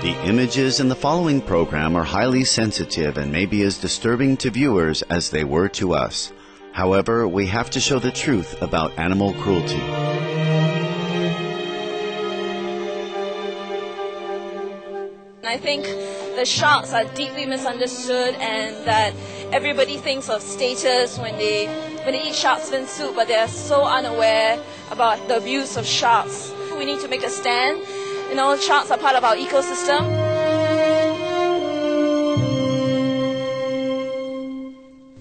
The images in the following program are highly sensitive and may be as disturbing to viewers as they were to us. However, we have to show the truth about animal cruelty. I think the sharks are deeply misunderstood, and that everybody thinks of status when they eat shark's fin soup, but they are so unaware about the abuse of sharks. We need to make a stand. You know, sharks are part of our ecosystem.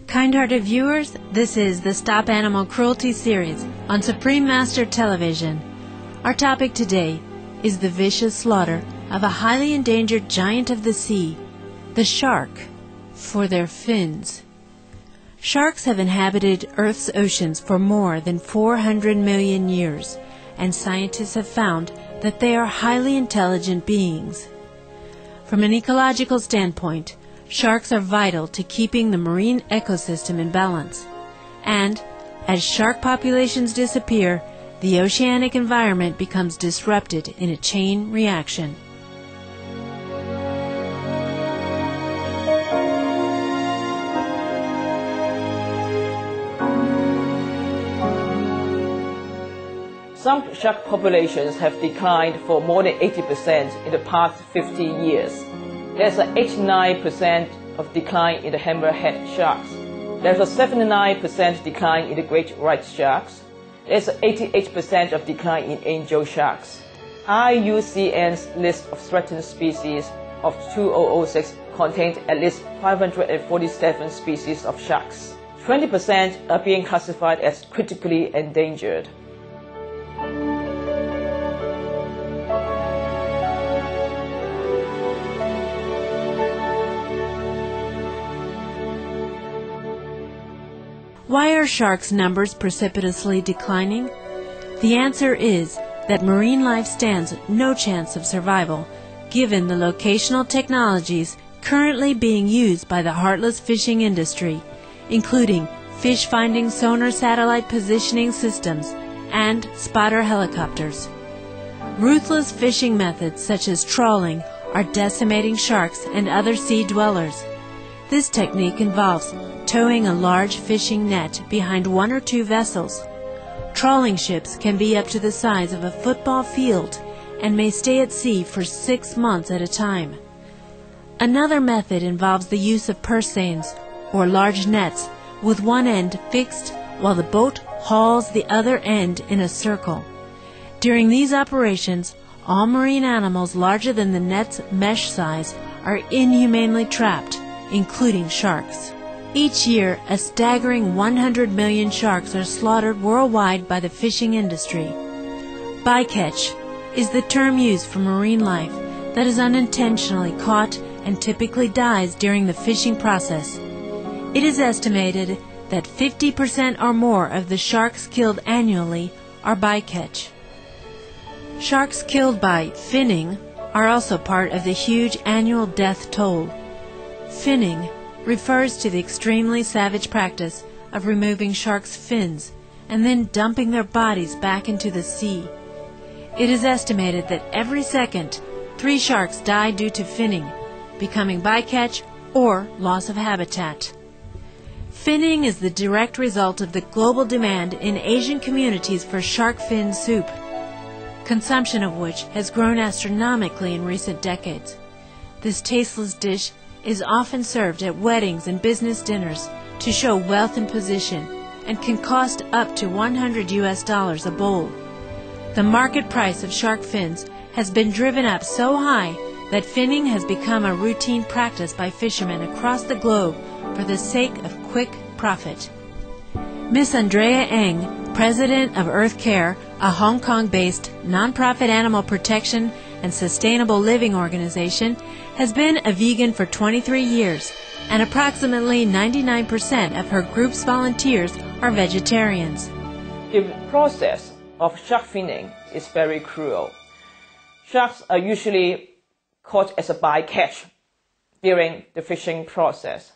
Kind-hearted viewers, this is the Stop Animal Cruelty series on Supreme Master Television. Our topic today is the vicious slaughter of a highly endangered giant of the sea, the shark, for their fins. Sharks have inhabited Earth's oceans for more than 400 million years, and scientists have found that they are highly intelligent beings. From an ecological standpoint, sharks are vital to keeping the marine ecosystem in balance. And as shark populations disappear, the oceanic environment becomes disrupted in a chain reaction. Some shark populations have declined for more than 80% in the past 50 years. There's an 89% of decline in the hammerhead sharks. There's a 79% decline in the great white sharks. There's an 88% of decline in angel sharks. IUCN's list of threatened species of 2006 contained at least 547 species of sharks. 20% are being classified as critically endangered. Why are sharks' numbers precipitously declining? The answer is that marine life stands no chance of survival, given the locational technologies currently being used by the heartless fishing industry, including fish-finding sonar satellite positioning systems and spotter helicopters. Ruthless fishing methods such as trawling are decimating sharks and other sea dwellers. This technique involves towing a large fishing net behind one or two vessels. Trawling ships can be up to the size of a football field and may stay at sea for 6 months at a time. Another method involves the use of purse seines, or large nets, with one end fixed while the boat hauls the other end in a circle. During these operations, all marine animals larger than the net's mesh size are inhumanely trapped, including sharks. Each year, a staggering 100 million sharks are slaughtered worldwide by the fishing industry. Bycatch is the term used for marine life that is unintentionally caught and typically dies during the fishing process. It is estimated that 50% or more of the sharks killed annually are bycatch. Sharks killed by finning are also part of the huge annual death toll. Finning refers to the extremely savage practice of removing sharks' fins and then dumping their bodies back into the sea. It is estimated that every second, 3 sharks die due to finning, becoming bycatch or loss of habitat. Finning is the direct result of the global demand in Asian communities for shark fin soup, consumption of which has grown astronomically in recent decades. This tasteless dish is often served at weddings and business dinners to show wealth and position, and can cost up to $100 a bowl. The market price of shark fins has been driven up so high that finning has become a routine practice by fishermen across the globe for the sake of quick profit. Miss Andrea Ng, president of Earth Care, a Hong Kong-based nonprofit animal protection and sustainable living organization, has been a vegan for 23 years, and approximately 99% of her group's volunteers are vegetarians. The process of shark finning is very cruel. Sharks are usually caught as a bycatch during the fishing process.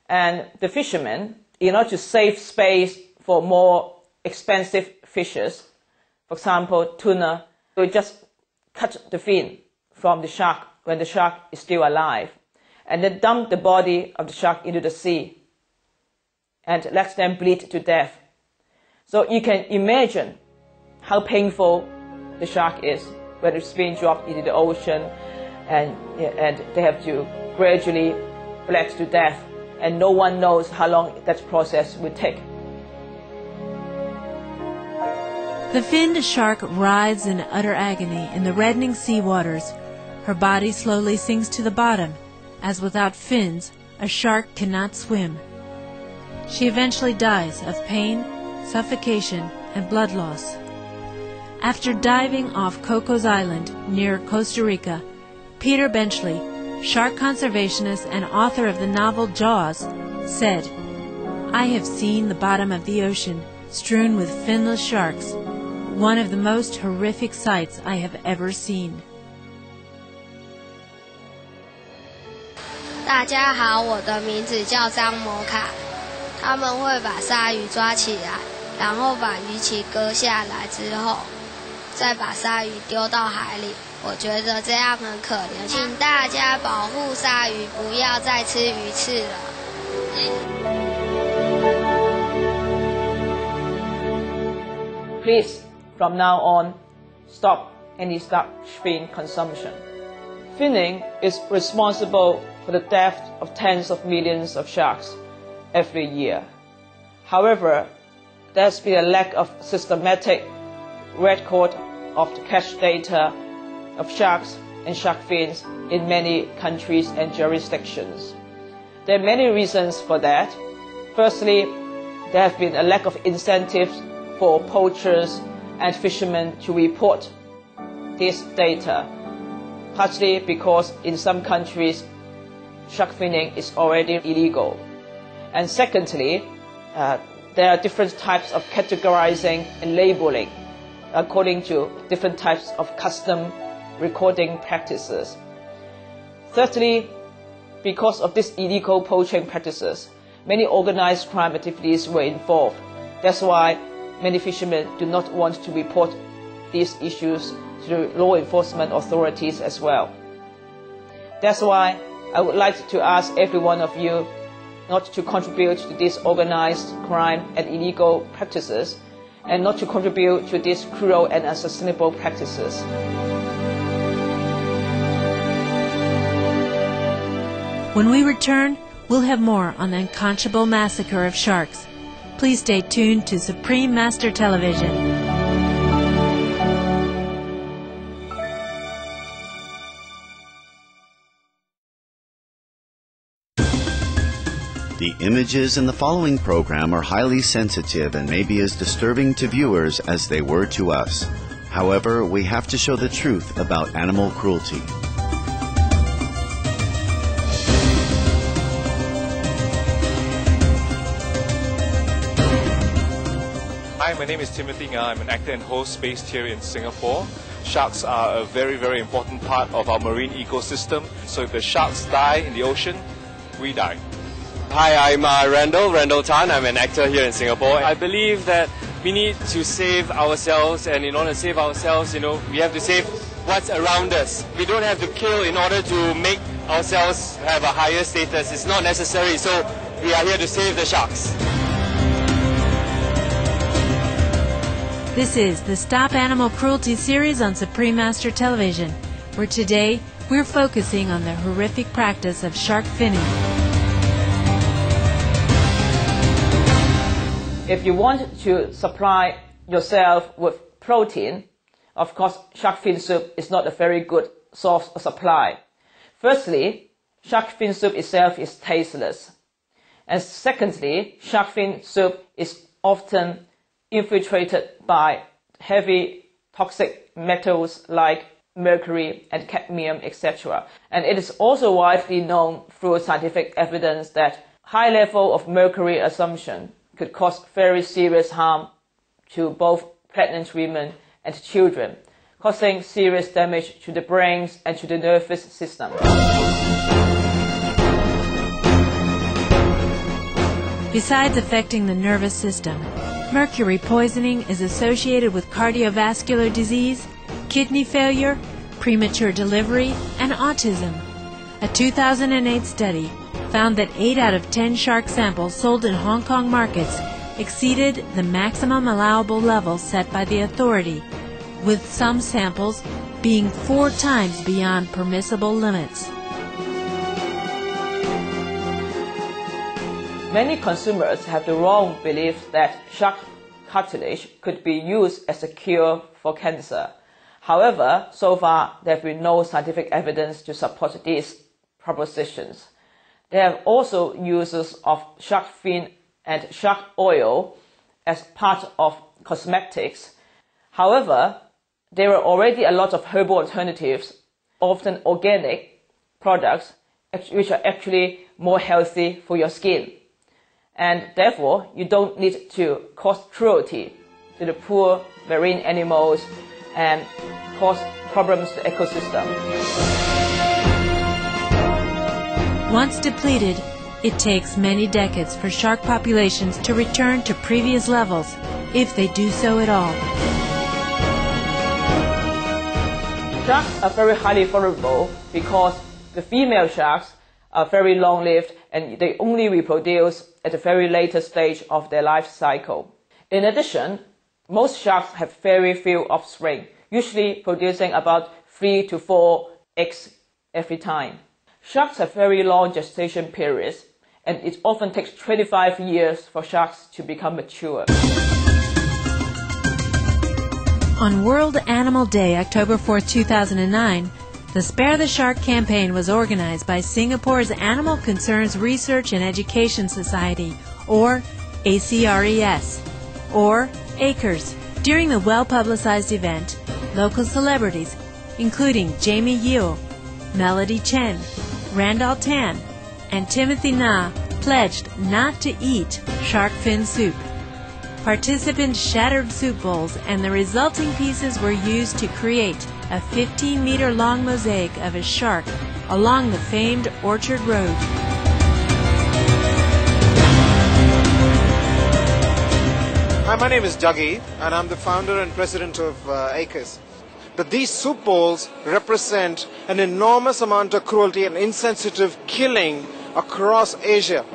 And the fishermen, in order to save space for more expensive fishes, for example, tuna, will just cut the fin from the shark when the shark is still alive, and then dump the body of the shark into the sea and let them bleed to death. So you can imagine how painful the shark is when it's being dropped into the ocean, and they have to gradually bleed to death, and no one knows how long that process will take. The finned shark writhes in utter agony in the reddening sea waters. Her body slowly sinks to the bottom, as without fins, a shark cannot swim. She eventually dies of pain, suffocation, and blood loss. After diving off Cocos Island near Costa Rica, Peter Benchley, shark conservationist and author of the novel Jaws, said, "I have seen the bottom of the ocean strewn with finless sharks, one of the most horrific sights I have ever seen." 大家好，我的名字叫张摩卡。他们会把鲨鱼抓起来，然后把鱼鳍割下来之后，再把鲨鱼丢到海里。我觉得这样很可怜，请大家保护鲨鱼，不要再吃鱼翅了。Please, from now on, stop any shark fin consumption. Finning is responsible for the death of tens of millions of sharks every year. However, there's been a lack of systematic record of the catch data of sharks and shark fins in many countries and jurisdictions. There are many reasons for that. Firstly, there have been a lack of incentives for poachers and fishermen to report this data, partly because in some countries shark finning is already illegal. And secondly, there are different types of categorizing and labeling according to different types of custom recording practices. Thirdly, because of these illegal poaching practices, many organized crime activities were involved. That's why many fishermen do not want to report these issues to law enforcement authorities as well. That's why I would like to ask every one of you not to contribute to these organized crime and illegal practices, and not to contribute to these cruel and unsustainable practices. When we return, we'll have more on the unconscionable massacre of sharks. Please stay tuned to Supreme Master Television. The images in the following program are highly sensitive and may be as disturbing to viewers as they were to us. However, we have to show the truth about animal cruelty. Hi, my name is Timothy Nga. I'm an actor and host based here in Singapore. Sharks are a very, very important part of our marine ecosystem. So if the sharks die in the ocean, we die. Hi, I'm Randall Tan. I'm an actor here in Singapore. I believe that we need to save ourselves, and in order to save ourselves, we have to save what's around us. We don't have to kill in order to make ourselves have a higher status. It's not necessary, so we are here to save the sharks. This is the Stop Animal Cruelty series on Supreme Master Television, where today we're focusing on the horrific practice of shark finning. If you want to supply yourself with protein, of course, shark fin soup is not a very good source of supply. Firstly, shark fin soup itself is tasteless. And secondly, shark fin soup is often infiltrated by heavy toxic metals like mercury and cadmium, etc. And it is also widely known through scientific evidence that high level of mercury assumption could cause very serious harm to both pregnant women and children, causing serious damage to the brains and to the nervous system. Besides affecting the nervous system, mercury poisoning is associated with cardiovascular disease, kidney failure, premature delivery, and autism. A 2008 study found that 8 out of 10 shark samples sold in Hong Kong markets exceeded the maximum allowable level set by the authority, with some samples being 4 times beyond permissible limits. Many consumers have the wrong belief that shark cartilage could be used as a cure for cancer. However, so far there have been no scientific evidence to support these propositions. There are also uses of shark fin and shark oil as part of cosmetics. However, there are already a lot of herbal alternatives, often organic products, which are actually more healthy for your skin. And therefore, you don't need to cause cruelty to the poor marine animals and cause problems to the ecosystem. Once depleted, it takes many decades for shark populations to return to previous levels, if they do so at all. Sharks are very highly vulnerable because the female sharks are very long-lived and they only reproduce at the very latest stage of their life cycle. In addition, most sharks have very few offspring, usually producing about 3 to 4 eggs every time. Sharks have very long gestation periods, and it often takes 25 years for sharks to become mature. On World Animal Day, October 4, 2009, the Spare the Shark campaign was organized by Singapore's Animal Concerns Research and Education Society, or ACRES, or ACRES. During the well-publicized event, local celebrities, including Jamie Yeo, Melody Chen, Randall Tan, and Timothy Na, pledged not to eat shark fin soup. Participants shattered soup bowls, and the resulting pieces were used to create a 15-meter-long mosaic of a shark along the famed Orchard Road. Hi, my name is Dougie, and I'm the founder and president of ACRES. But these soup bowls represent an enormous amount of cruelty and insensitive killing across Asia.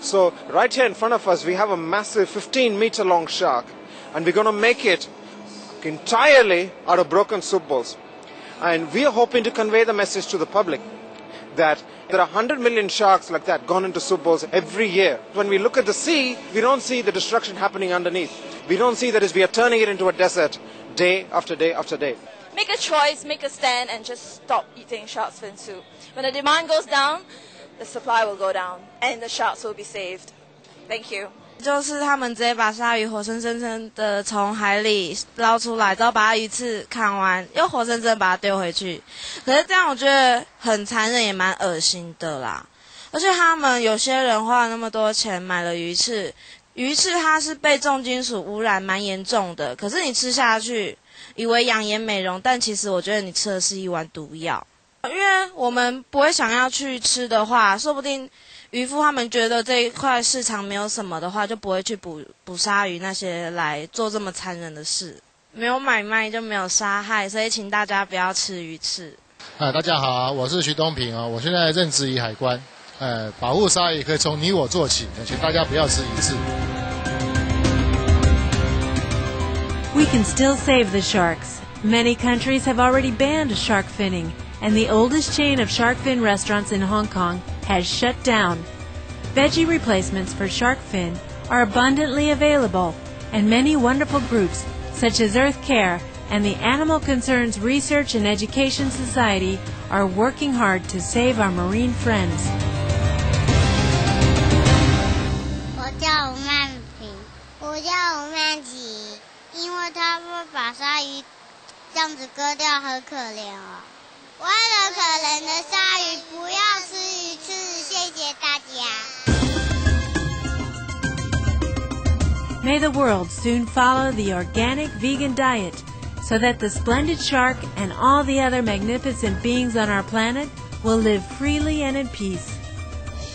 So right here in front of us, we have a massive 15-meter-long shark, and we're going to make it entirely out of broken soup bowls. And we are hoping to convey the message to the public that there are 100 million sharks like that gone into soup bowls every year. When we look at the sea, we don't see the destruction happening underneath. We don't see that as we are turning it into a desert day after day after day. Make a choice, make a stand, and just stop eating shark's fin soup. When the demand goes down, the supply will go down, and the sharks will be saved. Thank you. 就是他们直接把鲨鱼活生生的从海里捞出来，之后把它鱼刺砍完，又活生生把它丢回去。可是这样我觉得很残忍，也蛮恶心的啦。而且他们有些人花了那么多钱买了鱼刺，鱼刺它是被重金属污染蛮严重的，可是你吃下去以为养颜美容，但其实我觉得你吃的是一碗毒药。因为我们不会想要去吃的话，说不定渔夫他们觉得这一块市场没有什么的话，就不会去捕鲨鱼那些来做这么残忍的事。没有买卖就没有杀害，所以请大家不要吃鱼刺。大家好，我是徐东平我现在任职于海关。保护鲨鱼可以从你我做起，请大家不要吃鱼刺。We can still save the sharks. Many countries have already banned shark finning, and the oldest chain of shark fin restaurants in Hong Kong has shut down. Veggie replacements for shark fin are abundantly available, and many wonderful groups, such as Earth Care and the Animal Concerns Research and Education Society, are working hard to save our marine friends. 我叫吴曼平，我叫吴曼琪，因为他们把鲨鱼这样子割掉，很可怜哦。为了可怜的鲨鱼，不要吃鱼刺，谢谢大家。May the world soon follow the organic vegan diet, so that the splendid shark and all the other magnificent beings on our planet will live freely and in peace.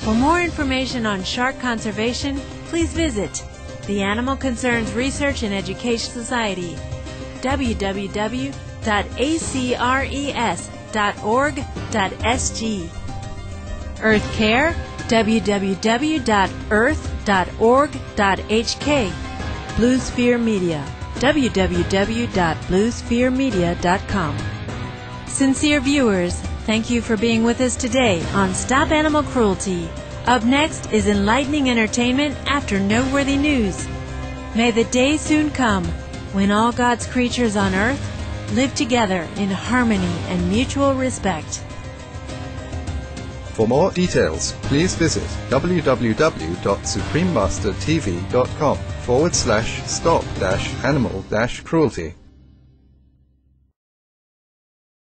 For more information on shark conservation, please visit the Animal Concerns Research and Education Society, www.acres.org. www.acres.org.sg. Earth Care, www.earth.org.hk. Bluesphere Media, www.bluespheremedia.com. Sincere viewers, thank you for being with us today on Stop Animal Cruelty. Up next is enlightening entertainment after noteworthy news. May the day soon come when all God's creatures on earth live together in harmony and mutual respect. For more details, please visit www.suprememastertv.com/stop-animal-cruelty.